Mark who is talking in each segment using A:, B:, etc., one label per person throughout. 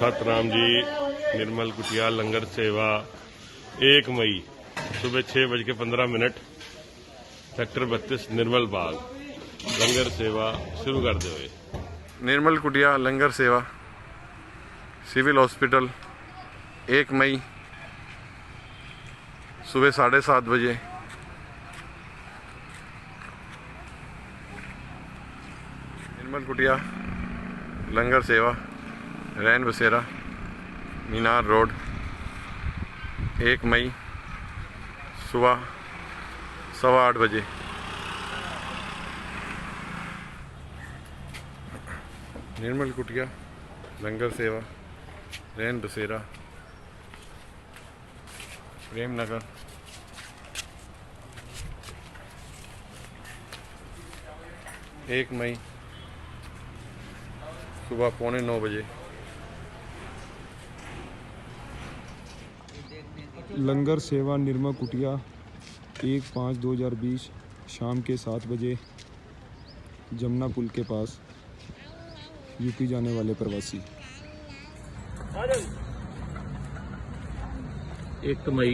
A: सतनाम जी। निर्मल कुटिया लंगर सेवा 1 मई सुबह 6:15 सेक्टर 32 निर्मल बाग लंगर सेवा शुरू करते हुए।
B: निर्मल कुटिया लंगर सेवा सिविल हॉस्पिटल 1 मई सुबह 7:30 बजे। निर्मल कुटिया लंगर सेवा रैन बसेरा मीनार रोड 1 मई सुबह 8:15 बजे। निर्मल कुटिया लंगर सेवा रैन बसेरा प्रेम नगर 1 मई सुबह 8:45 बजे।
C: लंगर सेवा निर्मल कुटिया 1/5/2020 शाम के 7 बजे जमुना पुल के पास यूपी जाने वाले प्रवासी।
D: 1 मई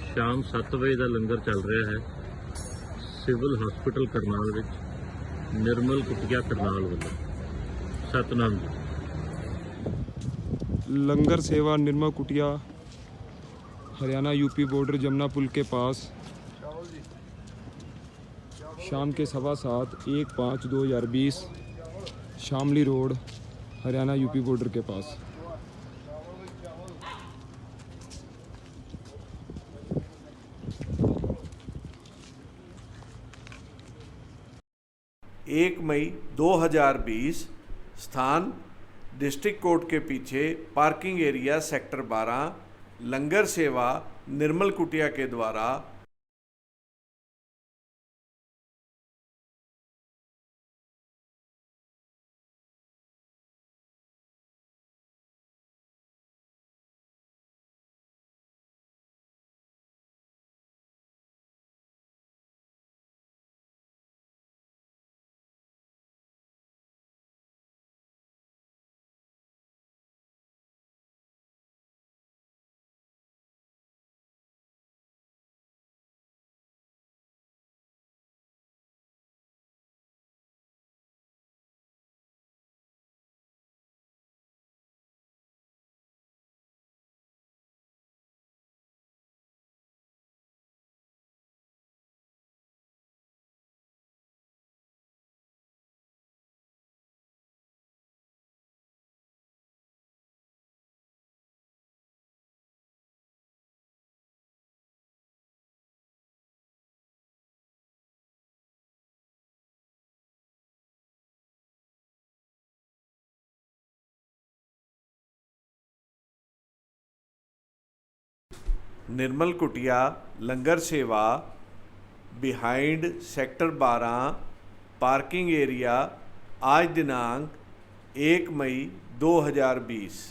D: शाम 7 बजे का लंगर चल रहा है सिविल हॉस्पिटल करनाल विच निर्मल कुटिया करनाल वालों। सतनाम जी।
C: लंगर सेवा निर्मल कुटिया हरियाणा यूपी बॉर्डर जमुना पुल के पास शाम के 7:15 1/5/2020 Shamli road Haryana UP border के पास।
E: एक मई 2020 स्थान डिस्ट्रिक्ट कोर्ट के पीछे पार्किंग एरिया सेक्टर 12 लंगर सेवा निर्मल कुटिया के द्वारा निर्मल कुटिया लंगर सेवा बिहाइंड सेक्टर 12 पार्किंग एरिया आज दिनांक 1 मई 2020।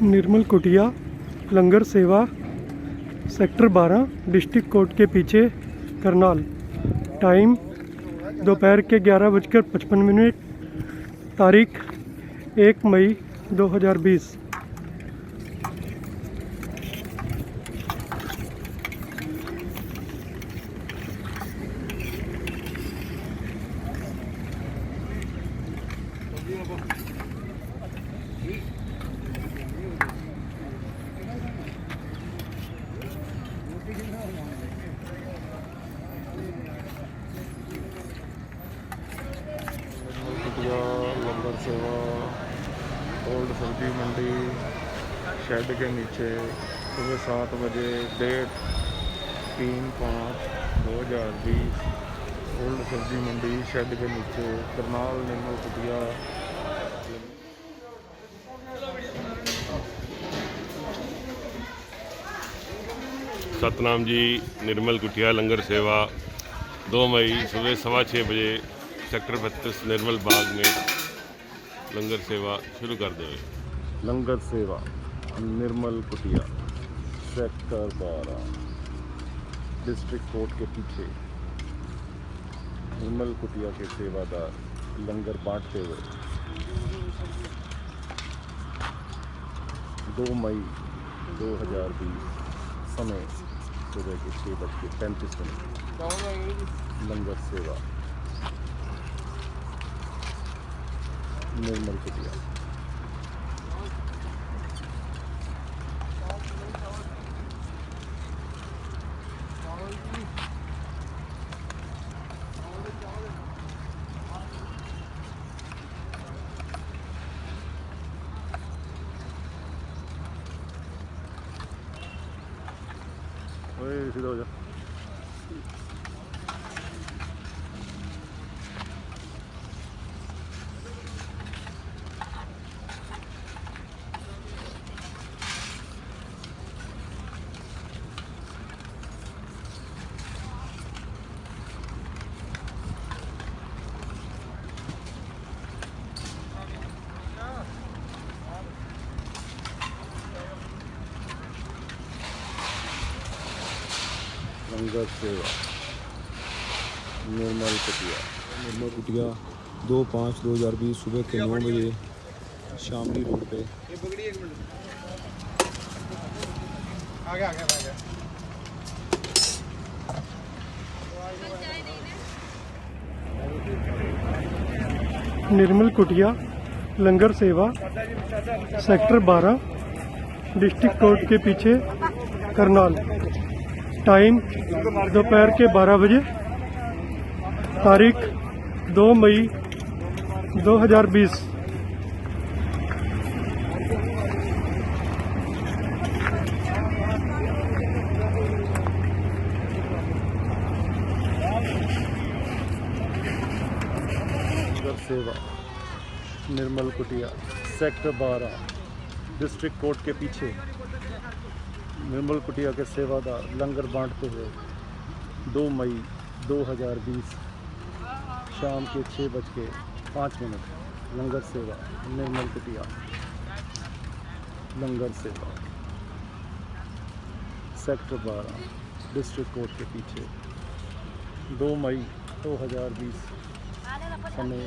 F: निर्मल कुटिया लंगर सेवा सेक्टर 12 डिस्ट्रिक्ट कोर्ट के पीछे करनाल। टाइम दोपहर के 11:55। तारीख 1 मई 2020।
C: लंगर सेवा
B: ओल्ड सब्जी मंडी शेड के नीचे सुबह 7 बजे, डेट 3/5/2020। ओल्ड सब्जी मंडी शेड के नीचे, करनाल निर्मल कुटिया।
A: सतनाम जी निर्मल कुटिया लंगर सेवा 2 मई सुबह 6:15 बजे सेक्टर 32 निर्मल बाग में लंगर सेवा शुरू कर देवे।
B: लंगर सेवा निर्मल कुटिया सेक्टर 12 डिस्ट्रिक्ट कोर्ट के पीछे निर्मल कुटिया के सेवादार लंगर बांटते हुए 2 मई 2020 समय सुबह के 6:35 लंगर सेवा निर्मल कुटिया। ओए सीधा हो जा। लंगर सेवा निर्मल कुटिया।
C: निर्मल कुटिया 2/5/2020 सुबह के 9 बजे शामली रोड पे
F: निर्मल कुटिया लंगर सेवा सेक्टर 12 डिस्ट्रिक्ट कोर्ट के पीछे करनाल। टाइम दोपहर के 12 बजे। तारीख 2 मई 2020।
B: लंगर सेवा निर्मल कुटिया सेक्टर 12 डिस्ट्रिक्ट कोर्ट के पीछे निर्मल कुटिया के सेवादार लंगर बांटते हुए 2 मई 2020 शाम के 6:05 लंगर सेवा निर्मल कुटिया लंगर सेवा सेक्टर 12 डिस्ट्रिक्ट कोर्ट के पीछे 2 मई 2020 समय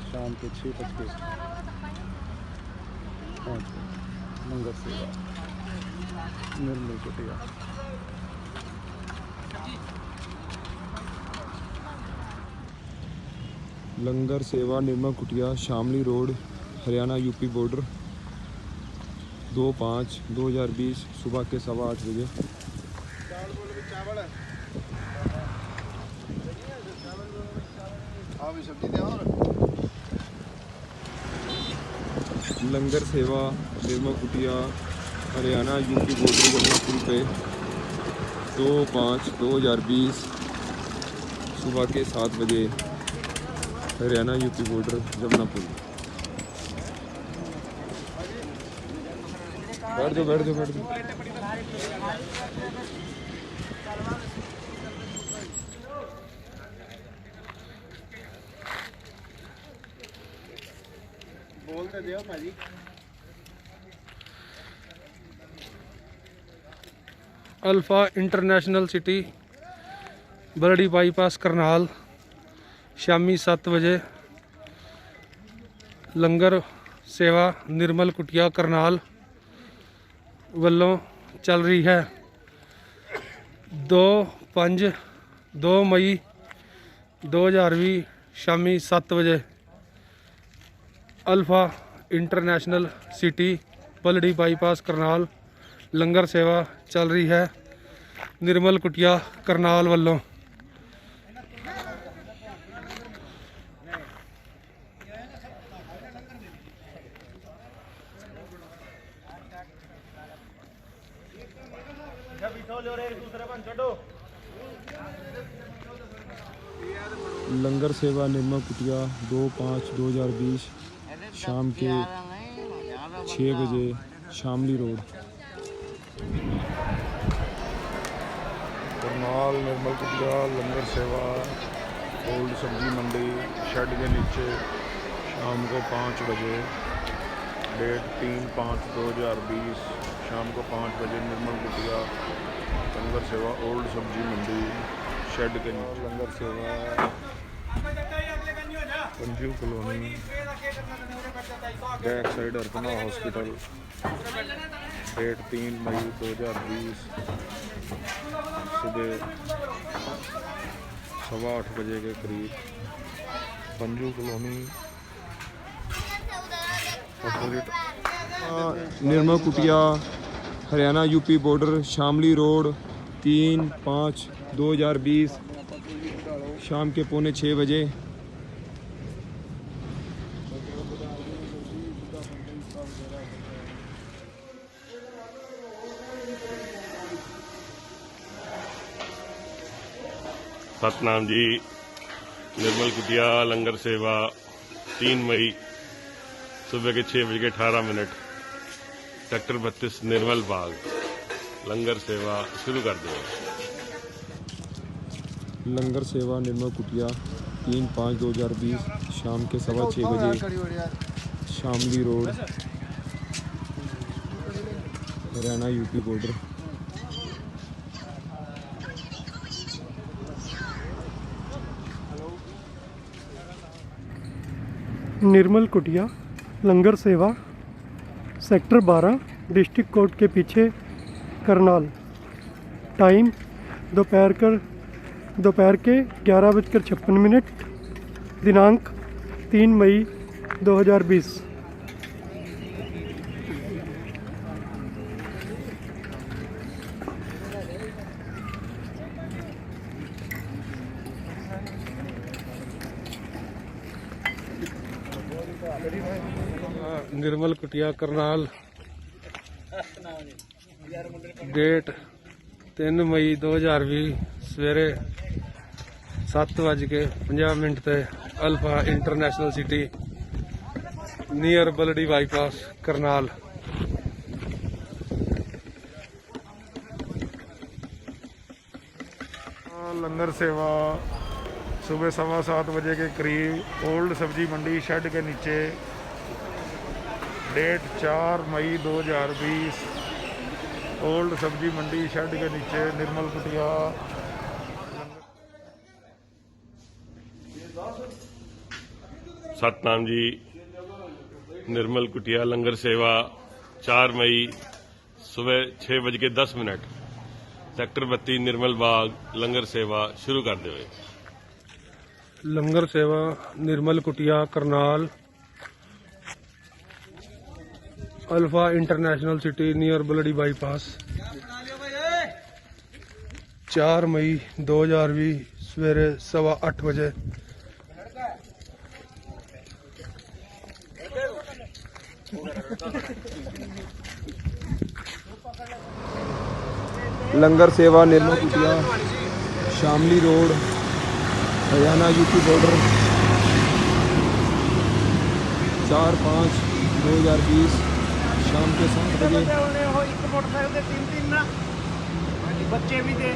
B: शाम के 6:05 लंगर सेवा निर्मल कुटिया।
C: लंगर सेवा Nirmal Kutiya Shamli road Haryana UP border 2/5/2020 सुबह के 8:15 बजे। लंगर सेवा निर्मल कुटिया हरियाणा यूपी बॉर्डर जबलपुर पे 2/5/2020 सुबह के 7 बजे हरियाणा यूपी बॉर्डर जबलपुर। बैठ जाओ।
E: बोलते दियो भाजी।
G: अल्फा इंटरनेशनल सिटी बरड़ी बाईपास करनाल शामी 7 बजे लंगर सेवा निर्मल कुटिया करनाल ਵੱਲੋਂ ਚੱਲ ਰਹੀ है। 2 मई 2020 शामी 7 बजे alpha international city Baldi bypass Karnal langar सेवा चल रही है निर्मल कुटिया करनाल ਵੱਲੋਂ।
C: लंगर सेवा निर्मल कुटिया 2/5/2020 शाम के 6 बजे शामली रोड।
B: करनाल निर्मल कुटिया लंगर सेवा ओल्ड सब्जी मंडी शेड के नीचे शाम को 5 बजे। डेट 3/5/2020 शाम को 5 बजे निर्मल कुटिया लंगर सेवा ओल्ड सब्जी मंडी शेड के नीचे। लंगर सेवा Panju colony back side Arpana hospital. Date 3 मई 2020 सुबह 8:15 बजे के करीब पंजू कॉलोनी अपोजिट
C: निर्मल कुटिया Haryana UP border Shamli road 3/5/2020 शाम के 5:45 बजे।
A: सतनाम जी निर्मल कुटिया लंगर सेवा 3 मई सुबह के 6 बज के 18 मिनट सेक्टर 32 निर्मल बाग लंगर सेवा शुरू कर दो।
C: लंगर सेवा निर्मल कुटिया 3/5/2020 शाम के 6:15 बजे Shamli road Haryana UP border.
F: Nirmal Kutiya langar सेवा सेक्टर 12 डिस्ट्रिक्ट कोर्ट के पीछे करनाल। टाइम दोपहर के 11:56। दिनांक 3 मई 2020।
G: निर्मल कुटिया करनाल। डेट 3 मई 2020 सवेरे 7:50 ते alpha international city near Baldi bypass Karnal.
B: Langar सेवा सुबह 7:15 बजे के करीब ओल्ड सब्जी मंडी शेड के नीचे। डेट 4 मई 2020 ओल्ड सब्जी मंडी शेड के नीचे निर्मल कुटिया।
A: सतनाम जी निर्मल कुटिया लंगर सेवा 4 मई सुबह 6 बज के 10 मिनट सेक्टर 32 निर्मल बाग लंगर सेवा शुरू कर दे।
G: लंगर सेवा Nirmal Kutiya Karnal alpha international city near Baldi bypass 4 मई 2020 सवेरे 8:15 बजे।
C: लंगर सेवा Nirmal Kutiya Shamli road Haryana UP border 4/5/2020 शाम के 7 बजे।
H: बच्चे भी थे।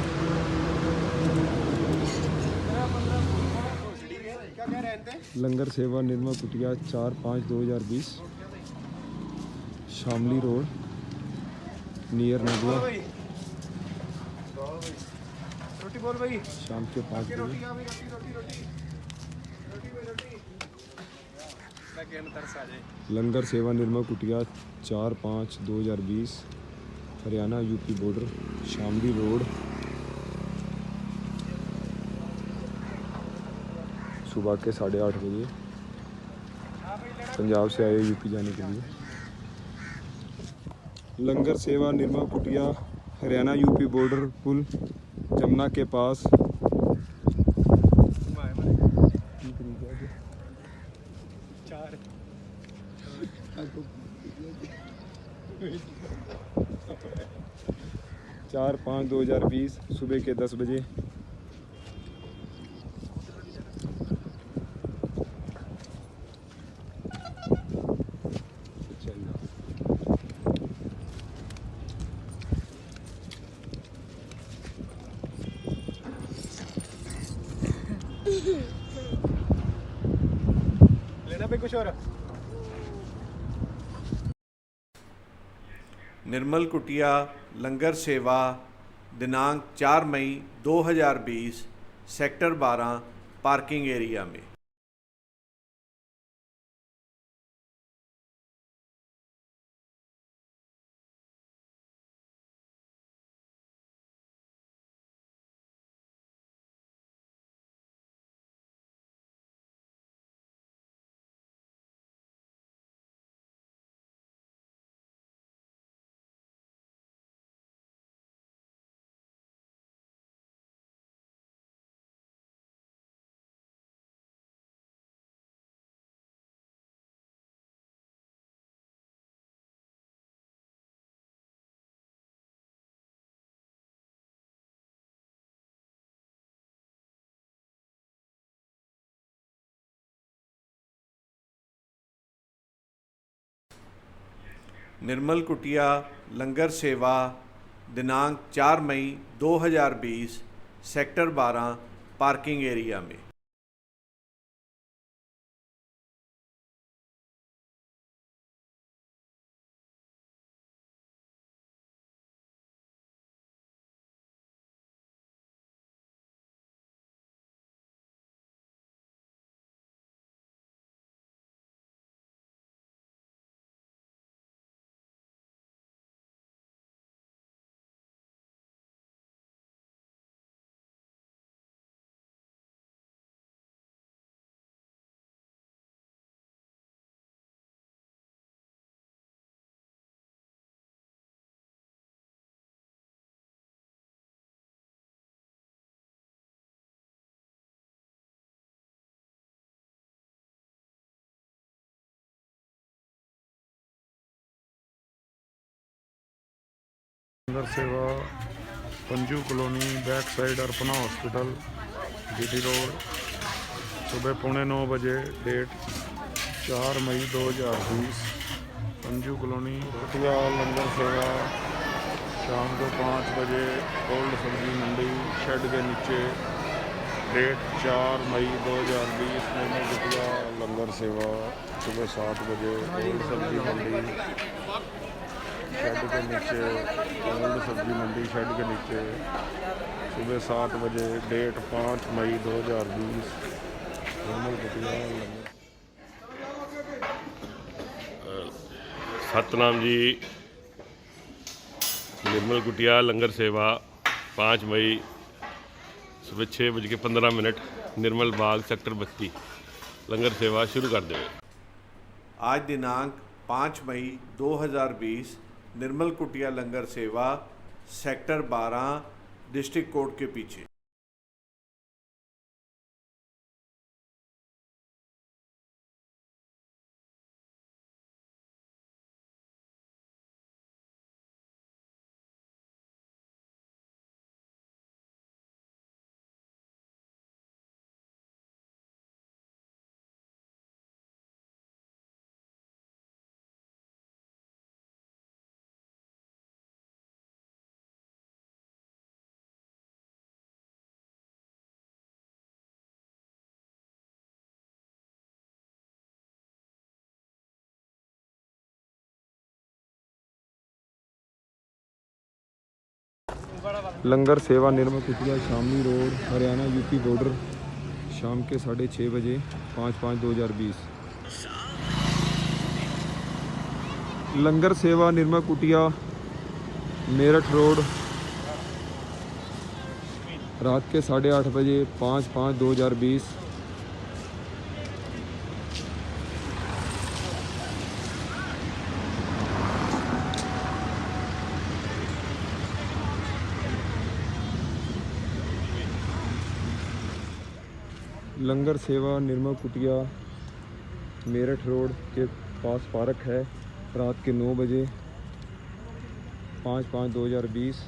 C: लंगर सेवा निर्मल कुटिया 4/5/2020 शामली रोड नियर नगवा शाम के 5 बजे। लंगर सेवा निर्मल कुटिया 4/5/2020 Haryana UP border Shamli road सुबह के 8:30 बजे पंजाब से आए यूपी जाने के लिए। लंगर सेवा निर्मल कुटिया हरियाणा यूपी बॉर्डर पुल जमुना के पास 4/5/2020 सुबह के 10 बजे।
F: लेना पे कुछ और
E: निर्मल कुटिया लंगर सेवा दिनांक 4 मई 2020 सेक्टर 12 पार्किंग एरिया में। निर्मल कुटिया लंगर सेवा दिनांक 4 मई 2020 सेक्टर 12 पार्किंग एरिया में।
B: लंगर सेवा Panju colony back side Arpana hospital GT road सुबह 8:45 बजे। डेट 4 मई 2020 पंजू कॉलोनी कुटिया लंगर सेवा शाम को 5 बजे ओल्ड सब्जी मंडी शेड के नीचे। डेट 4 मई 2020 निर्मल कुटिया लंगर सेवा सुबह 7 बजे ओल्ड सब्जी मंडी शेड के नीचे। ओल्ड सब्जी मंडी शेड के नीचे सुबह 7 बजे। डेट 5 मई 2020 निर्मल कुटिया लंगर।
A: सतनाम जी निर्मल कुटिया लंगर सेवा 5 मई सुबह 6:15 निर्मल बाग सेक्टर 32 लंगर सेवा शुरू कर देवे।
E: आज दिनांक 5 मई 2020 निर्मल कुटिया लंगर सेवा सेक्टर 12 डिस्ट्रिक्ट कोर्ट के पीछे।
C: लंगर सेवा Nirmal Kutiya Shamli road Haryana UP border शाम के 6:30 बजे 5/5/2020। लंगर सेवा निर्मल कुटिया मेरठ रोड रात के 8:30 बजे 5/5/2020। लंगर सेवा निर्मल कुटिया मेरठ रोड के पास पार्क है रात के 9 बजे 5/5/2020।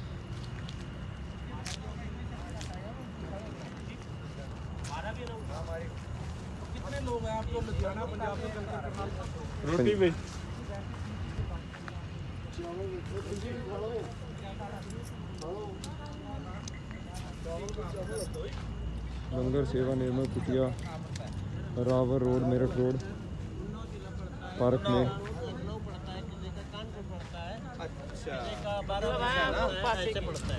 B: रोटी भी
C: लंगर सेवा निर्मल कुटिया रावर रोड मेरठ रोड पार्क में।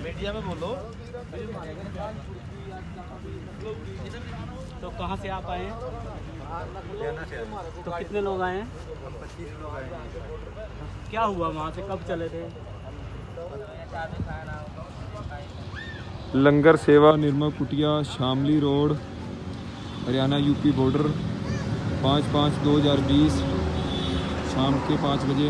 H: मीडिया में बोलो। तो कहाँ से आप आए हैं? तो कितने लोग आए हैं? 25 लोग आए हैं। क्या हुआ वहाँ से, कब चले थे?
C: लंगर सेवा Nirmal Kutiya Shamli road Haryana UP border 5/5/2020 शाम के 5 बजे।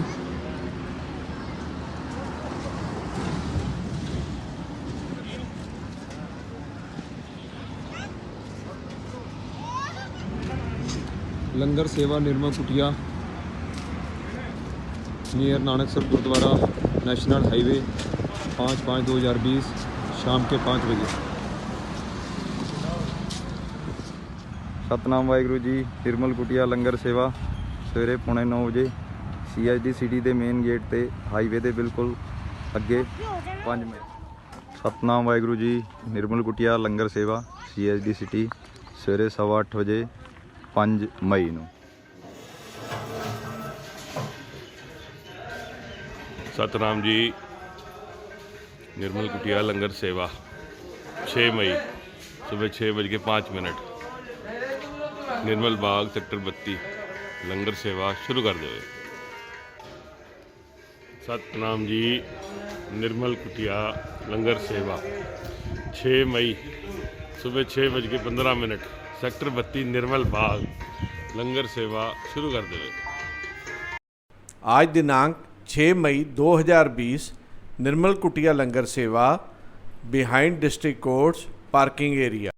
C: लंगर सेवा Nirmal Kutiya near Nanaksar gurdwara national highway 5/5/2020 शाम के 5 बजे। सतनाम वाहिगुरू जी। निर्मल कुटिया लंगर सेवा सवेरे 9:45 ਵਜੇ CSD सिटी के मेन गेट ਤੇ हाईवे के बिल्कुल अगे 5 मिनट। सतनाम वाहिगुरू जी। निर्मल कुटिया लंगर सेवा CSD सिटी सवेरे 8:15 ਵਜੇ 5 ਮਈ ਨੂੰ।
A: सतनाम जी। निर्मल कुटिया लंगर सेवा 6 मई सुबह 6:05 निर्मल बाग सेक्टर 32 लंगर सेवा शुरू कर दे। सतनाम जी। निर्मल कुटिया लंगर सेवा 6 मई सुबह 6:15 सेक्टर 32 निर्मल बाग लंगर सेवा शुरू कर दे।
E: आज दिनांक 6 मई 2020 निर्मल कुटिया लंगर सेवा behind district courts parking area.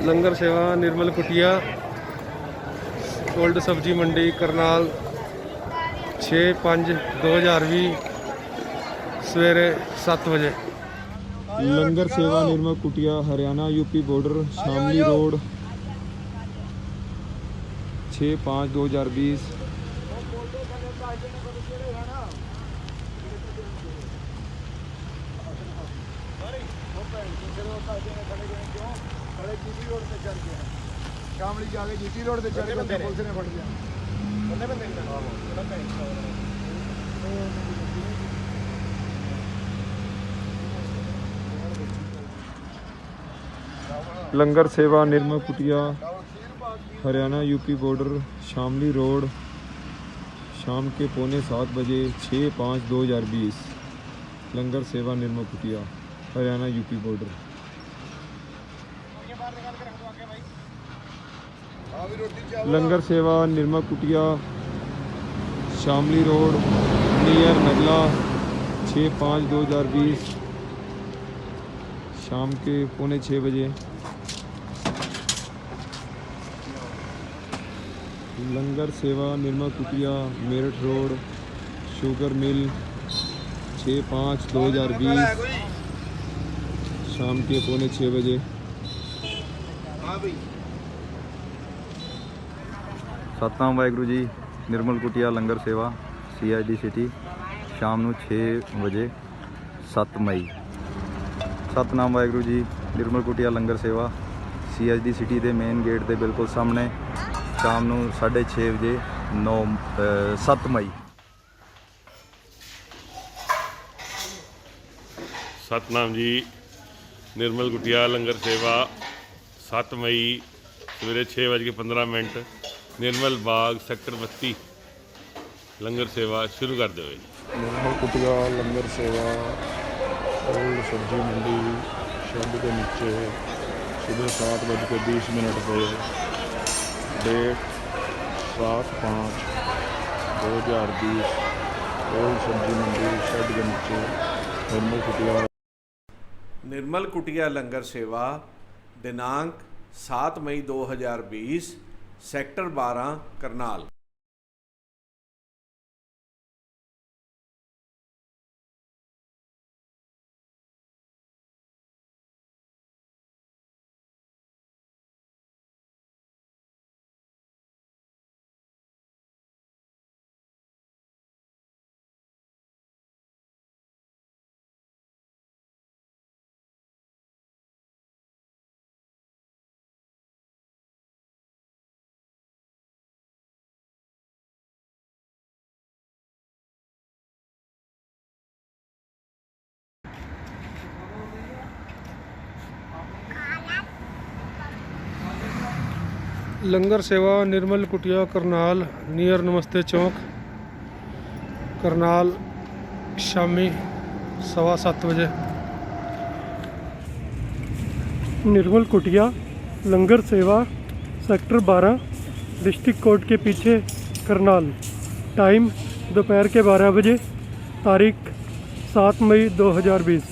G: Langar सेवा निर्मल कुटिया ओल्ड सब्जी मंडी करनाल 6/5/2020 सवेरे 7 बजे।
C: लंगर सेवा निर्मल कुटिया Haryana UP border Shamli road 6/5/2020
B: Shamli जाके जीटी रोड पे चढ़ के पुलिस ने फड़ लिया।
C: लंगर सेवा निर्मल कुटिया Haryana UP border Shamli road शाम के 6:45 बजे 6/5/2020 लंगर सेवा निर्मल कुटिया हरियाणा यूपी बॉर्डर। लंगर सेवा निर्मल कुटिया शामली रोड नियर नगला 6/5/2020 शाम के 5:45 बजे।
B: लंगर सेवा निर्मल कुटिया मेरठ रोड शुगर मिल 6/5/2020 शाम के 5:45 बजे।
C: सतनाम वाहिगुरू जी निर्मल कुटिया लंगर सेवा CID सिटी शाम ਨੂੰ 6 ਵਜੇ 7 ਮਈ। ਸਤਨਾਮ ਵਾਹਿਗੁਰੂ ਜੀ ਨਿਰਮਲ ਕੁਟੀਆ ਲੰਗਰ ਸੇਵਾ CID ਸਿਟੀ ਦੇ ਮੇਨ ਗੇਟ ਦੇ ਬਿਲਕੁਲ ਸਾਹਮਣੇ ਸ਼ਾਮ ਨੂੰ 6:30 ਵਜੇ 7 ਮਈ।
A: सतनाम जी निर्मल कुटिया लंगर सेवा 7 मई सवेरे 6:15 निर्मल बाग सेक्टर 32 लंगर सेवा शुरू कर दो।
B: निर्मल कुटिया लंगर सेवा ओल्ड सब्जी मंडी शेड के नीचे सुबह 7:20 पे डेट 7/5/2020 ओल्ड सब्जी मंडी शेड के नीचे निर्मल कुटिया।
E: निर्मल कुटिया लंगर सेवा दिनांक 7 मई 2020 सेक्टर 12 करनाल।
G: लंगर सेवा निर्मल कुटिया करनाल नियर नमस्ते चौक करनाल शामी 7:15 बजे।
F: निर्मल कुटिया लंगर सेवा सेक्टर 12 डिस्ट्रिक्ट कोर्ट के पीछे करनाल। टाइम दोपहर के 12 बजे। तारीख 7 मई 2020।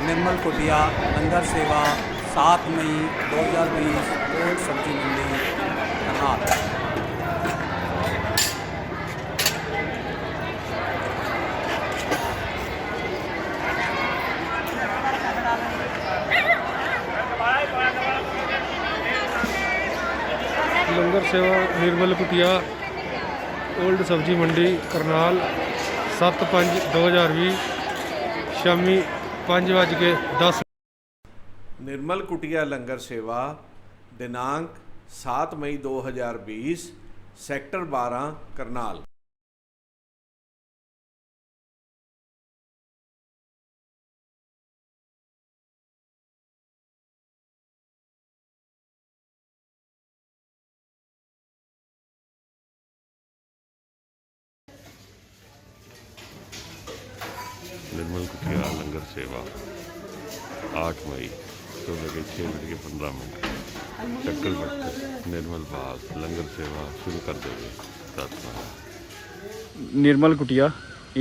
H: निर्मल कुटिया लंगर सेवा 7 मई 2020 ओल्ड सब्जी मंडी करनाल।
G: लंगर सेवा निर्मल कुटिया ओल्ड सब्जी मंडी करनाल 7/5/2020 शामी 5:10।
E: निर्मल कुटिया लंगर सेवा दिनांक 7 मई 2020 सेक्टर 12 करनाल।
A: निर्मल कुटिया लंगर सेवा 8 मई सुबह के 6:15 सेक्टर 32 निर्मल बाग लंगर सेवा शुरू कर देंगे।
I: निर्मल कुटिया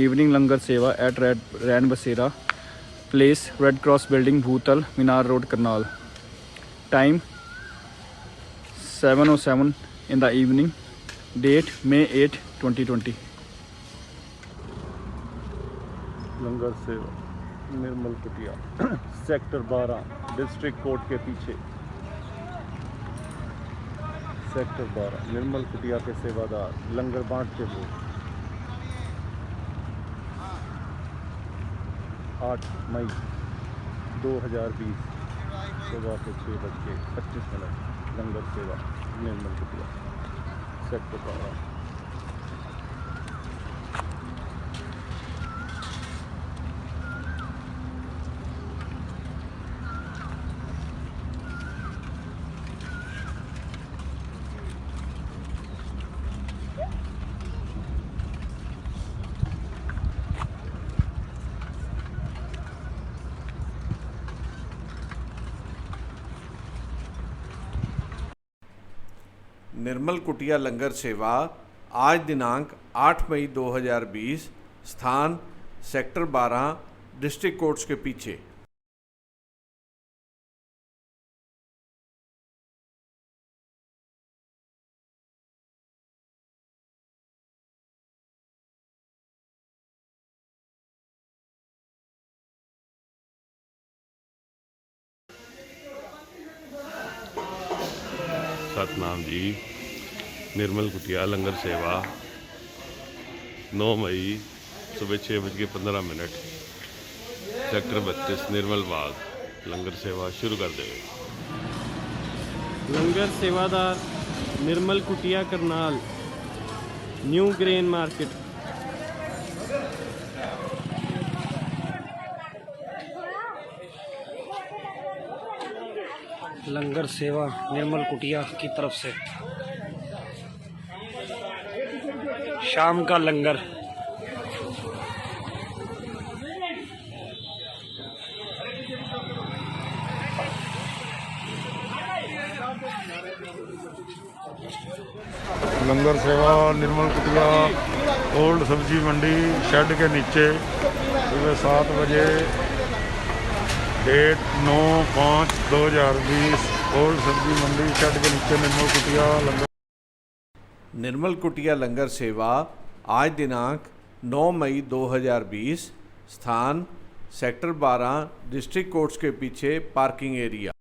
I: इवनिंग लंगर सेवा एट रैन बसेरा प्लेस रेड क्रॉस बिल्डिंग भूतल Minar road Karnal. Time 7:07 in the evening. Date May 8, 2020.
B: Langar सेवा निर्मल कुटिया सेक्टर 12 डिस्ट्रिक्ट कोर्ट के पीछे सेक्टर 12 निर्मल कुटिया के सेवादार लंगर बांटते हुए 8 मई 2020 सुबह के 6:25 लंगर सेवा निर्मल कुटिया सेक्टर 12।
E: निर्मल कुटिया लंगर सेवा आज दिनांक 8 मई 2020, स्थान सेक्टर 12, डिस्ट्रिक्ट कोर्ट्स के पीछे।
A: सतनाम जी, निर्मल कुटिया लंगर सेवा 9 मई सुबह 6:15 सेक्टर 32 निर्मल बाग लंगर सेवा शुरू कर देवे।
J: लंगर सेवादार निर्मल Kutiya Karnal, new grain market.
K: लंगर सेवा निर्मल कुटिया की तरफ से शाम का लंगर।
B: लंगर सेवा निर्मल कुटिया ओल्ड सब्जी मंडी शेड के नीचे सुबह 7 बजे, डेट 9/5/2020, ओल्ड सब्जी मंडी शेड के नीचे निर्मल कुटिया लंगर।
E: निर्मल कुटिया लंगर सेवा आज दिनांक 9 मई 2020, स्थान सेक्टर 12, डिस्ट्रिक्ट कोर्ट्स के पीछे पार्किंग एरिया।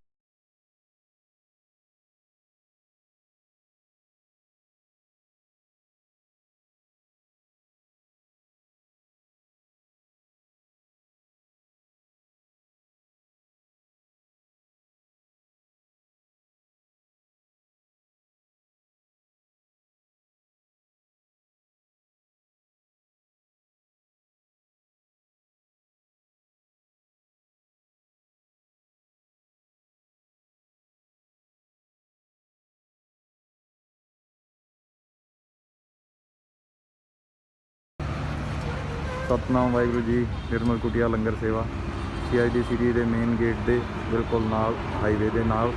C: सतनाम वाहिगुरू जी, निर्मल कुटिया लंगर सेवा CID सिटी के मेन गेट के बिल्कुल नाल हाईवे के नाल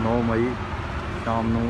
C: 9 मई शाम नूं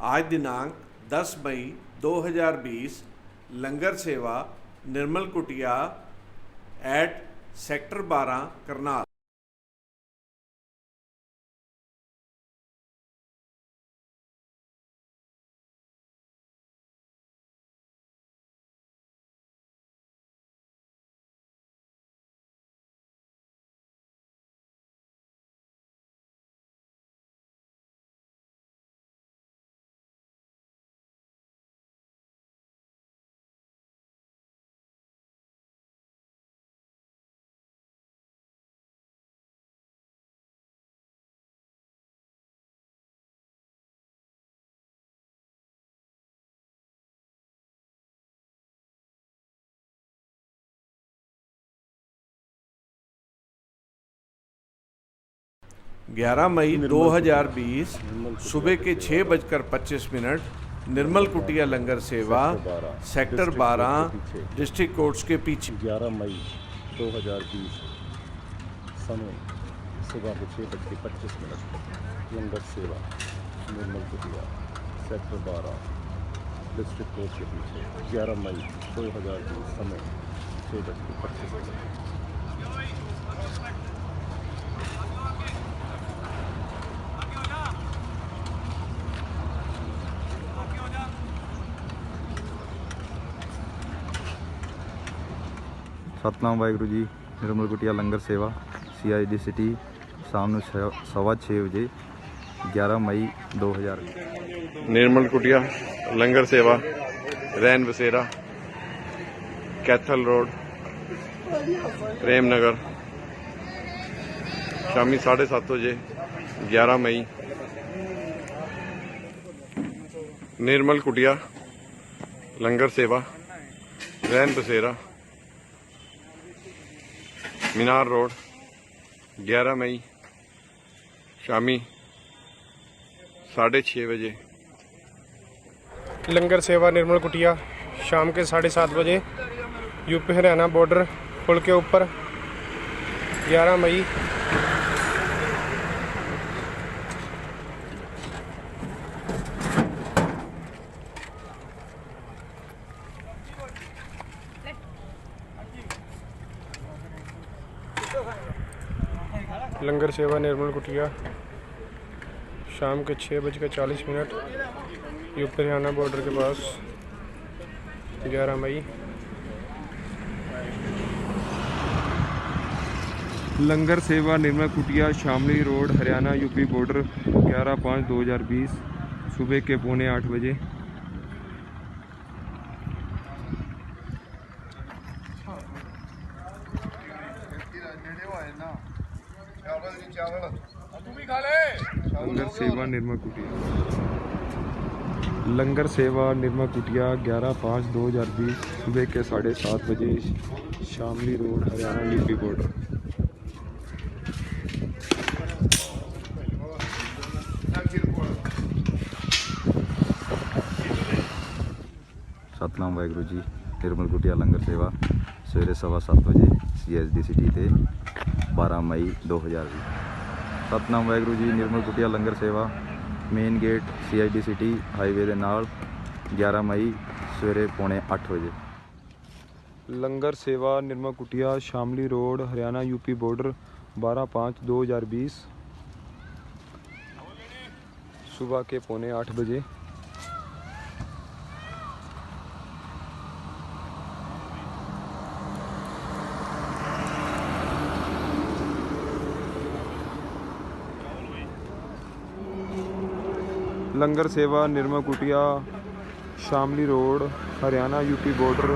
E: आज दिनांक 10 मई 2020, लंगर सेवा निर्मल कुटिया एट सेक्टर 12 करनाल। ग्यारह मई 2020 सुबह के 6:25 निर्मल कुटिया लंगर सेवा सेक्टर 12 डिस्ट्रिक्ट कोर्ट्स के पीछे।
L: 11 मई 2020 समय सुबह के 6:25 लंगर सेवा निर्मल कुटिया सेक्टर 12 डिस्ट्रिक्ट कोर्ट के पीछे। 11 मई 2020 समय 6:25।
C: सतनाम वाहिगुरू जी, निर्मल कुटिया लंगर सेवा CID सिटी शाम 6:15 बजे 11 मई 2020।
B: निर्मल कुटिया लंगर सेवा रैन बसेरा कैथल रोड प्रेम नगर शामी 7:30 बजे 11 मई। निर्मल कुटिया लंगर सेवा रैन बसेरा मीनार रोड 11 मई शामी 6:30 बजे।
F: लंगर सेवा निर्मल कुटिया शाम के 7:30 बजे यूपी हरियाणा बॉर्डर पुल के ऊपर 11 मई। लंगर सेवा निर्मल कुटिया शाम के 6:40 यूपी हरियाणा बॉर्डर के पास 11 मई। लंगर सेवा Nirmal Kutiya Shamli road Haryana UP border 11/5/2020 सुबह के 7:45 बजे। लंगर सेवा निर्मल कुटिया लंगर सेवा निर्मल कुटिया 11/5/2020 सुबह के 7:30 बजे Shamli road Haryana UP border.
C: Satnam Waheguru ji. Nirmal Kutiya langar सेवा सवेरे 7:15 बजे CSD सिटी ते 12 मई 2020। सतनाम वाहिगुरू जी। निर्मल कुटिया लंगर सेवा main gate CID city highway के नाल 11 मई सवेरे 7:45 बजे। लंगर सेवा Nirmal Kutiya Shamli road Haryana UP border 12/5/2020 सुबह के 7:45 बजे। लंगर सेवा Nirmal Kutiya Shamli road Haryana UP border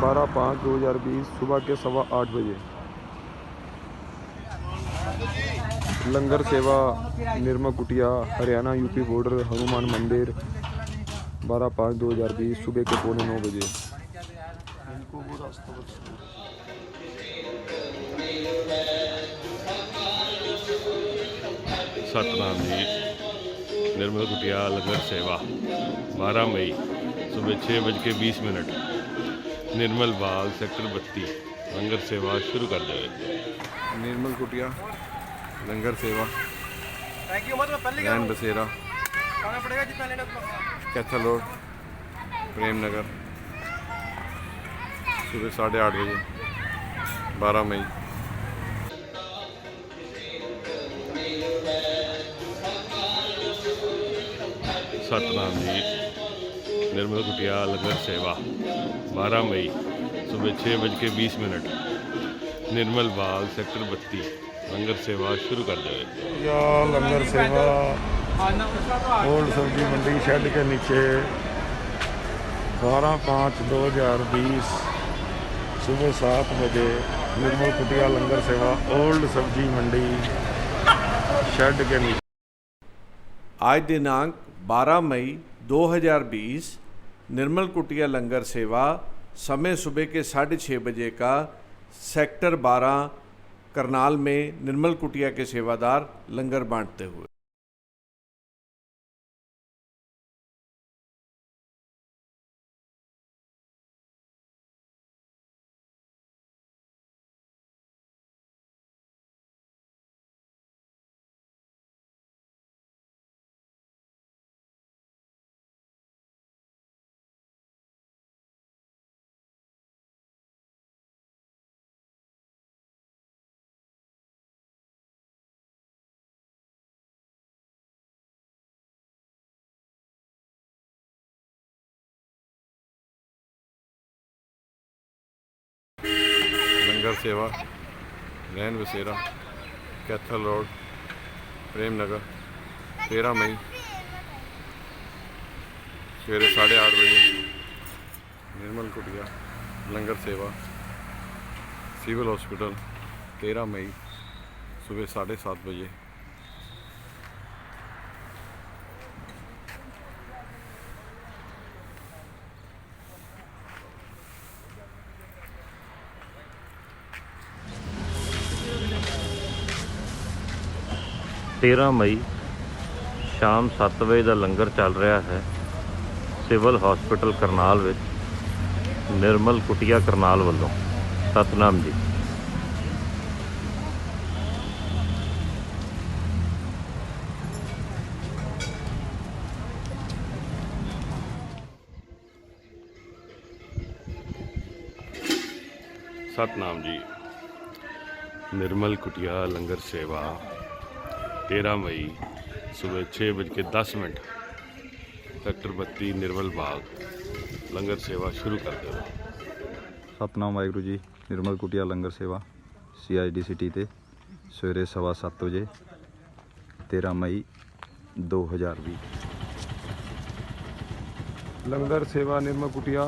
C: 12/5/2020 सुबह के 8:15 बजे। लंगर सेवा निर्मल कुटिया हरियाणा यूपी बॉर्डर हनुमान मंदिर 12/5/2020 सुबह के 8:45 बजे।
A: सतनाम जी। निर्मल कुटिया लंगर सेवा 12 मई सुबह 6:20 निर्मल बाग सेक्टर 32 लंगर सेवा शुरू कर देवे।
B: निर्मल कुटिया लंगर सेवा रैन बसेरा कैथल रोड प्रेम नगर सुबह 8:30 बजे 12 मई।
A: सतनाम जी। निर्मल कुटिया लंगर सेवा 12 मई सुबह 6:20 निर्मल बाग सेक्टर 32 लंगर सेवा शुरू कर देवे।
B: या लंगर सेवा ओल्ड सब्जी मंडी शेड के नीचे 12/5/2020 सुबह 7 बजे निर्मल कुटिया लंगर सेवा ओल्ड सब्जी मंडी शेड के नीचे।
E: आज दिनांक 12 मई 2020 निर्मल कुटिया लंगर सेवा समय सुबह के 6:30 बजे का सेक्टर 12 करनाल में निर्मल कुटिया के सेवादार लंगर बांटते हुए।
B: लंगर सेवा रैन बसेरा कैथल रोड प्रेम नगर 13 मई सवेरे 8:30 बजे निर्मल कुटिया लंगर सेवा सिविल हॉस्पिटल। 13 मई सुबह 7:30 बजे।
D: मई शाम 7 ਵਜੇ ਦਾ ਲੰਗਰ ਚੱਲ ਰਿਹਾ ਹੈ ਸਿਵਲ ਹਸਪੀਟਲ ਕਰਨਾਲ ਵਿੱਚ ਨਿਰਮਲ ਕੁਟੀਆ ਕਰਨਾਲ ਵੱਲੋਂ। ਸਤਨਾਮ ਜੀ।
A: सतनाम जी। निर्मल कुटिया लंगर सेवा 13 मई सुबह 6:10 सेक्टर 32 निर्मल बाग लंगर सेवा शुरू कर दो।
C: सतनाम वाहिगुरू जी। निर्मल कुटिया लंगर सेवा CID सिटी ते सवेरे 7:15 बजे 13 मई 2020।
B: लंगर सेवा निर्मल कुटिया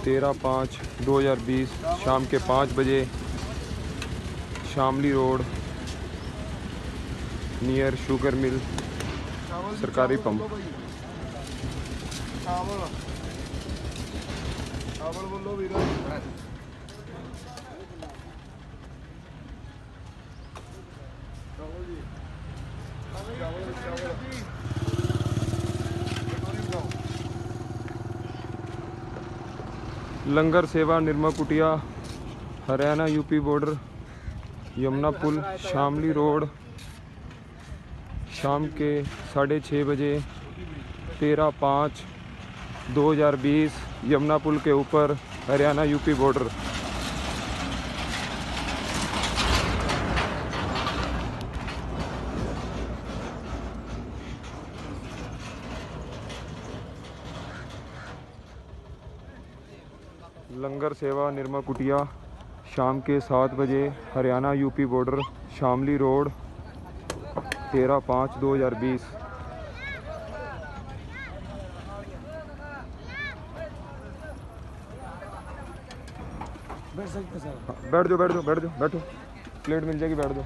B: 13/5/2020 शाम के 5 बजे Shamli road near sugar mill सरकारी पंप। लंगर सेवा निर्मल कुटिया हरियाणा UP बॉर्डर यमुना पुल शामली रोड शाम के 6:30 बजे 13/5/2020 यमुना पुल के ऊपर हरियाणा UP बॉर्डर। लंगर सेवा निर्मल कुटिया शाम के 7 बजे Haryana UP border Shamli road 13/5/2020। बैठ जाओ बैठो प्लेट मिल जाएगी, बैठ जाओ।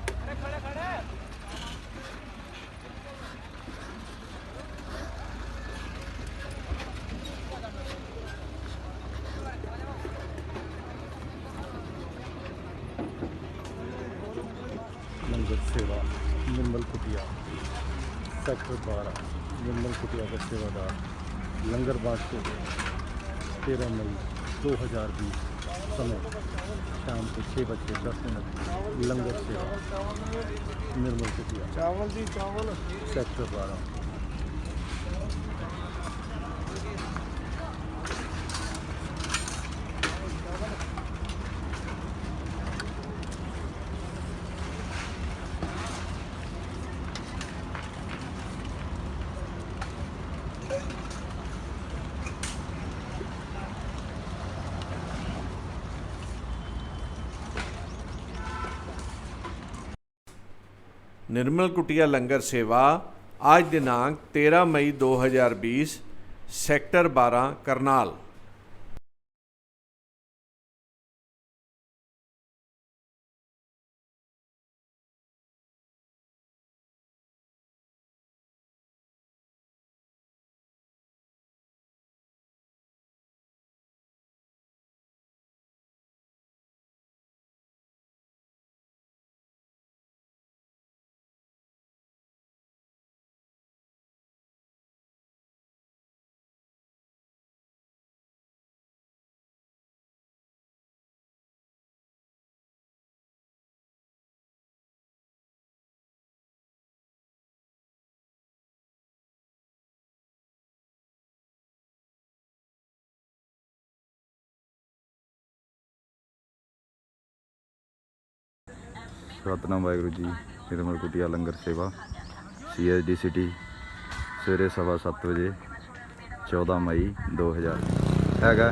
L: लंगर सेवा निर्मल कुटिया सेक्टर 12 निर्मल कुटिया का सेवादार लंगर बांटते हुए 13 मई 2020 समय शाम के 6:10 लंगर सेवा निर्मल कुटिया सेक्टर 12।
E: निर्मल कुटिया लंगर सेवा आज दिनांक 13 मई 2020 सेक्टर 12 करनाल।
C: सतनाम वाहिगुरू जी। निर्मल कुटिया लंगर सेवा CID सिटी सवेरे 7:15 बजे 14 मई 2000 हैगा।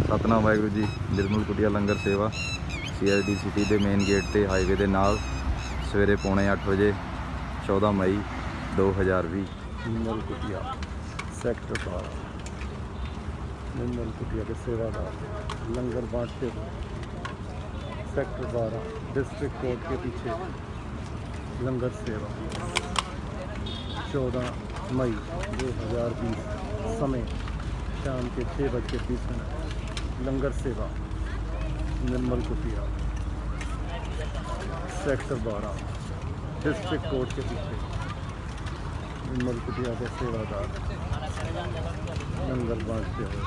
C: सतनाम वाहिगुरू जी। निर्मल कुटिया लंगर सेवा CID सिटी के मेन गेट ते हाईवे के नाल सवेरे 7:45 बजे 14 मई 2020।
L: निर्मल कुटिया सेक्टर 12 निर्मल कुटिया के सेवादार लंगर बांटते हुए सेक्टर 12 डिस्ट्रिक्ट कोर्ट के पीछे लंगर सेवा 14 मई 2020 समय शाम के 6:20 लंगर सेवा निर्मल कुटिया सेक्टर 12 डिस्ट्रिक्ट कोर्ट के पीछे निर्मल कुटिया के सेवादार लंगर बांटते हुए।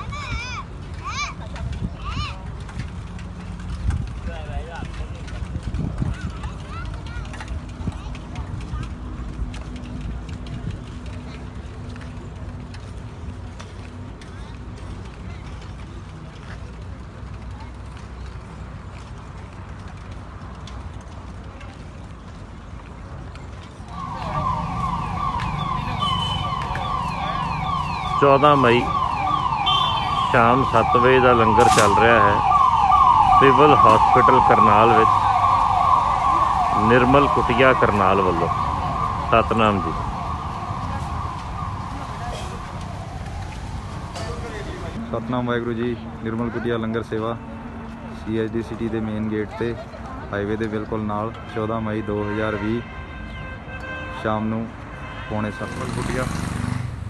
D: 14 ਮਈ ਸ਼ਾਮ 7 ਵਜੇ ਦਾ ਲੰਗਰ ਚੱਲ ਰਿਹਾ ਹੈ ਸਿਵਲ ਹਸਪੀਟਲ ਕਰਨਾਲ ਵਿੱਚ ਨਿਰਮਲ ਕੁਟੀਆ ਕਰਨਾਲ ਵੱਲੋਂ। ਸਤਨਾਮ ਜੀ।
C: ਸਤਨਾਮ ਵਾਹਿਗੁਰੂ ਜੀ। ਨਿਰਮਲ ਕੁਟੀਆ ਲੰਗਰ ਸੇਵਾ CSD ਸਿਟੀ ਦੇ ਮੇਨ ਗੇਟ ਤੇ ਹਾਈਵੇ ਦੇ ਬਿਲਕੁਲ ਨਾਲ 14 ਮਈ 2020 ਸ਼ਾਮ ਨੂੰ 6:45
A: कुटिया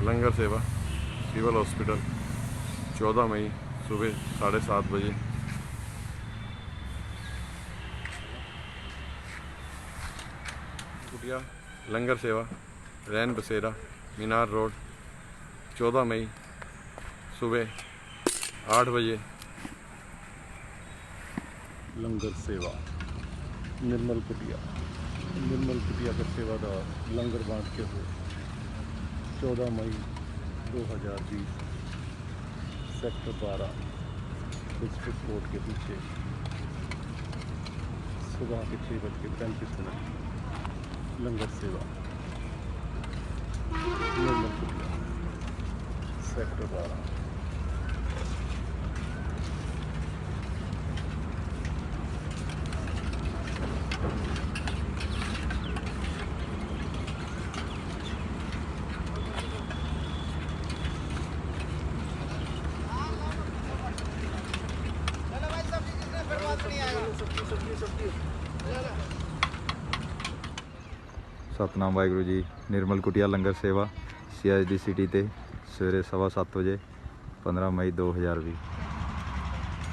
A: लंगर सेवा सिविल हॉस्पिटल 14 मई सुबह 7:30 बजे। कुटिया लंगर सेवा रैन बसेरा मीनार रोड 14 मई सुबह 8 बजे।
L: लंगर सेवा निर्मल कुटिया के सेवादार लंगर बांटते हुए 14 मई 2020 सेक्टर 12 डिस्ट्रिक्ट कोर्ट के पीछे सुबह के 6:35 लंगर सेवा निर्मल कुटिया सेक्टर 12।
C: ਸਤਨਾਮ ਵਾਹਿਗੁਰੂ ਜੀ। ਨਿਰਮਲ ਕੁਟੀਆ ਲੰਗਰ ਸੇਵਾ CSD ਸਿਟੀ ਤੇ ਸਵੇਰੇ 7:15 ਵਜੇ 15 ਮਈ 2020।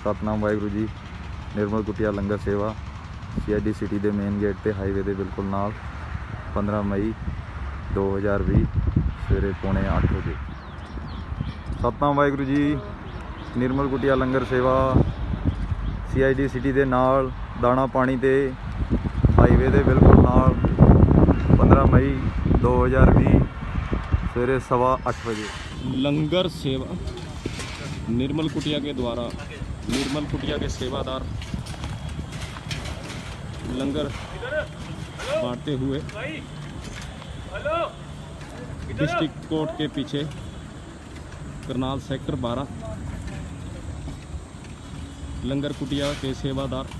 C: ਸਤਨਾਮ ਵਾਹਿਗੁਰੂ ਜੀ। ਨਿਰਮਲ ਕੁਟੀਆ ਲੰਗਰ ਸੇਵਾ CSD ਸਿਟੀ ਦੇ ਮੇਨ ਗੇਟ ਤੇ ਹਾਈਵੇ ਦੇ ਬਿਲਕੁਲ ਨਾਲ 15 ਮਈ 2020 ਸਵੇਰੇ 7:45 ਵਜੇ। ਸਤਨਾਮ ਵਾਹਿਗੁਰੂ ਜੀ। ਨਿਰਮਲ ਕੁਟੀਆ ਲੰਗਰ ਸੇਵਾ CSD ਸਿਟੀ ਦੇ ਨਾਲ ਦਾਣਾ ਪਾਣੀ ਤੇ ਹਾਈਵੇ ਦੇ ਬਿਲਕੁਲ ਨਾਲ 15 मई 2020 सवेरे 8:15 बजे।
J: लंगर सेवा निर्मल कुटिया के द्वारा निर्मल कुटिया के सेवादार लंगर बांटते हुए डिस्ट्रिक्ट कोर्ट के पीछे करनाल सेक्टर 12 लंगर कुटिया के सेवादार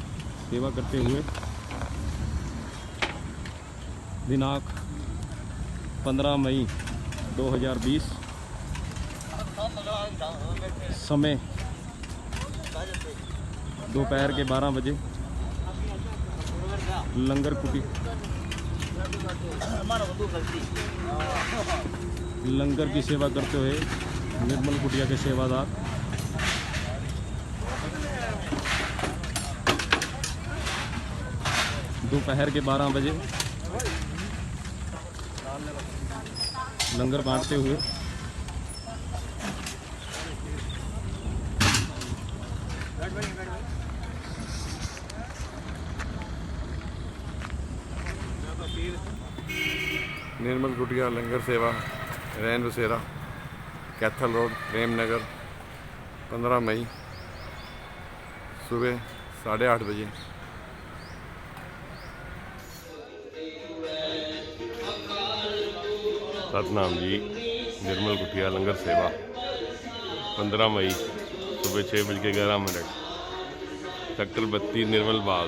J: सेवा करते हुए दिनांक 15 मई 2020 समय दोपहर के 12 बजे लंगर की सेवा करते हुए निर्मल कुटिया के सेवादार दोपहर के 12 बजे लंगर बांटते हुए
A: निर्मल कुटिया लंगर सेवा रैन बसेरा कैथल रोड प्रेमनगर 15 मई सुबह 8:30 बजे। सतनाम जी। निर्मल कुटिया लंगर सेवा 15 मई सुबह 6:11 सेक्टर 32 निर्मल बाग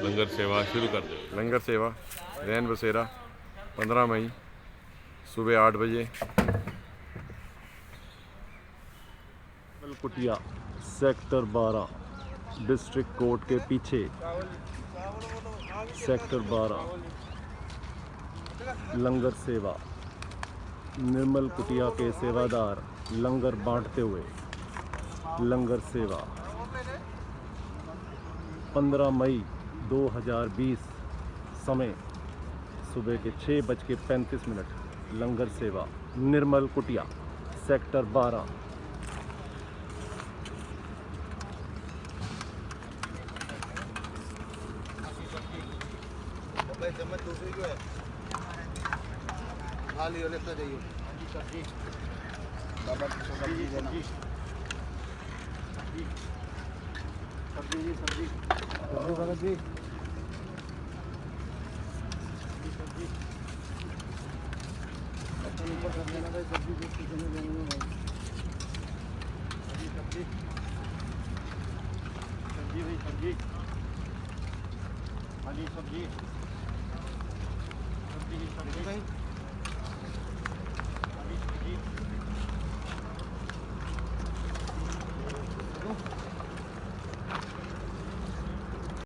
A: लंगर सेवा शुरू कर दे। लंगर सेवा रैन बसेरा
B: 15 मई सुबह 8 बजे।
J: कुटिया सेक्टर 12 डिस्ट्रिक्ट कोर्ट के पीछे। सेक्टर 12 लंगर सेवा। निर्मल कुटिया के सेवादार लंगर बांटते हुए। लंगर सेवा 15 मई 2020 समय सुबह के 6:35। लंगर सेवा निर्मल कुटिया सेक्टर 12।
L: सब्जी